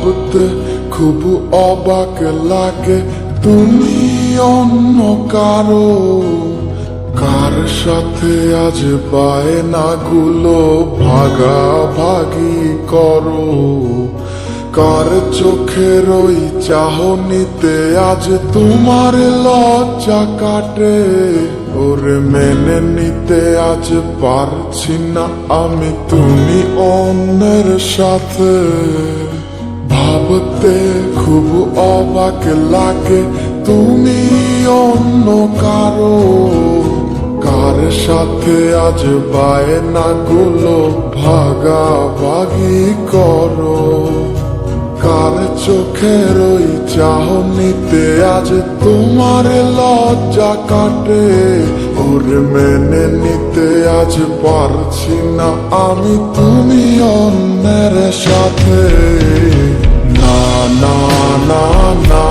ভাবতে খুব অবাক লাগে তুমি অন্য কারো, কার সাথে আজ বায়নাগুলো ভাগাভাগি করো, কার চোখের ওই চাহনিতে আজ তোমার লজ্জা কাটে। ওরে মেনে নিতে আজ পারছি না আমি তুমি অন্যের সাথে, ভাবতে খুব অবাক লাগে তুমি অন্য কারো, কার সাথে আজ বায়নাগুলো ভাগাভাগি করো, কার চোখের ওই চাহনিতে আজ তোমার লজ্জা কাটে। ওরে মেনে নিতে আজ পারছি না আমি তুমি অন্যের সাথে। না না না না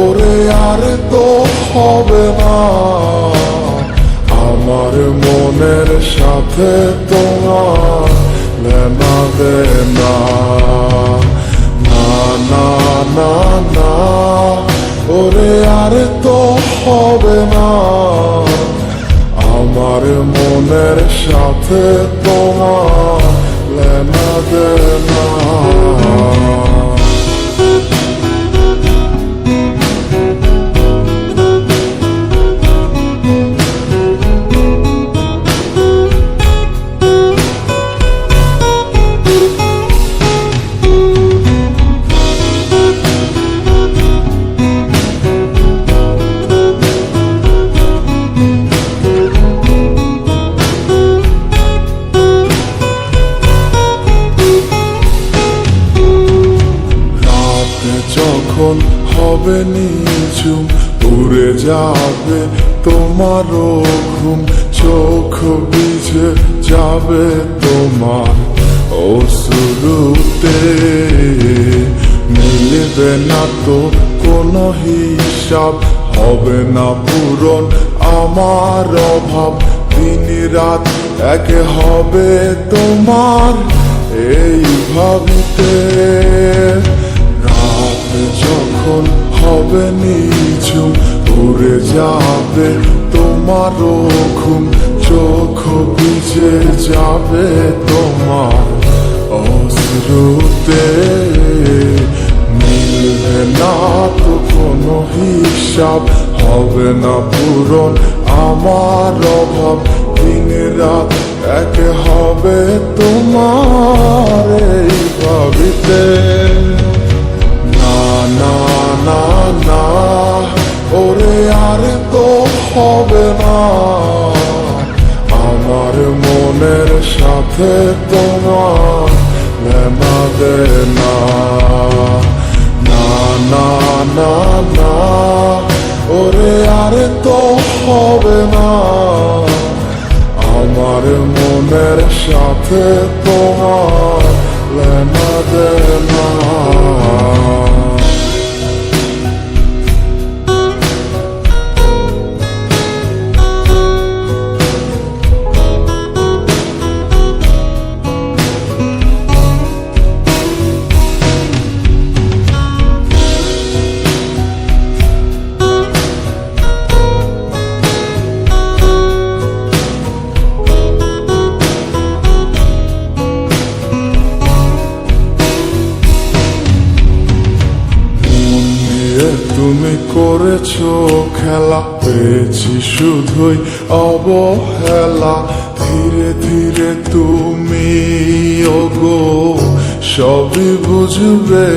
ওরে আর তো হবে না, আমার মনের সাথে তোমার লেনা দেনা। না না না না ওরে আর তো হবে না, আমার মনের সাথে তোমার লেনা দেনা। যখন হবে নিঝুম উড়ে যাবে তোমারও ঘুম, চোখ ভিজে যাবে তোমার অশ্রুতে, মিলবে না তো কোনো হিসাব, হবে না পূরণ আমার অভাব, দিন রাত এক হবে তোমার এই ভাবিতে। যখন হবে নিঝুম উড়ে যাবে তোমারও ঘুম, চোখ ভিজে যাবে তোমার অশ্রুতে, মিলবে না তো কোনো হিসাব, হবে না পূরণ আমার অভাব, দিন রাত এক হবে তোমার এই ভাবিতে। না না না ওরে আর তো হবে না, আমার মনের সাথে তোমার লেনা দেনা। না না না না ওরে আর তো হবে না, আমার মনের সাথে তোমার লেনা দেনা। তুমি করেছো খেলা, পেয়েছি শুধুই অবহেলা, ধীরে ধীরে তুমি ওগো সবই বুঝবে,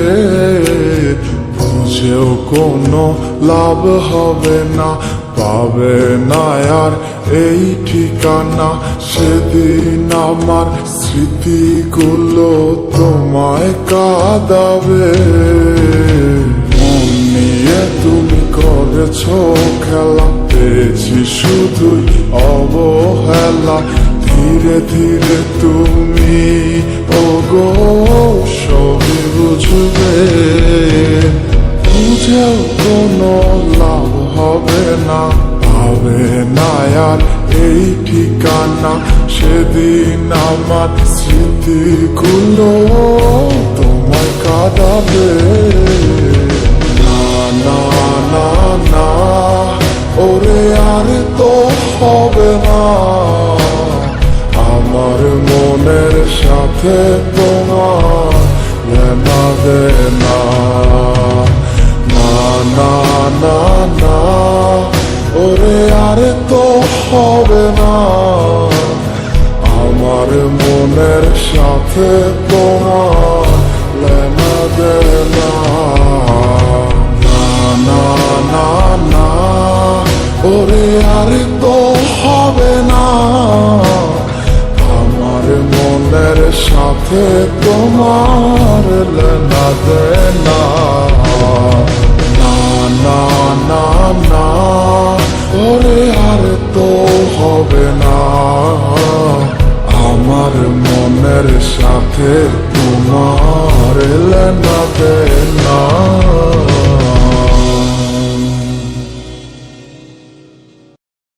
বুঝেও কোনো লাভ হবে না, পাবে না আর এই ঠিকানা। সেদিন আমার স্মৃতিগুলো তোমায় কাঁদাবে, তুমি করেছো খেলা, পেয়েছি শুধুই অবহেলা, ধীরে ধীরে তুমি ওগো সবই বুঝবে, বুঝেও কোনো লাভ হবে না, পাবে না আর এই ঠিকানা। সেদিন আমার স্মৃতিগুলো তোমায় কাঁদা দে না না না না ওরে আর তো হবে না আমার মনের সাথে তোমার লেনা দে না না না না না ওরে আর তো হবে না আমার মনের সাথে তোমার লেনা দে না না না না না ওরে আর তো হবে না আমার মনের সাথে তোমার লেনা দে না না না না না ওরে আর তো হবে না আমার মনের সাথে তোমার লেনা দে না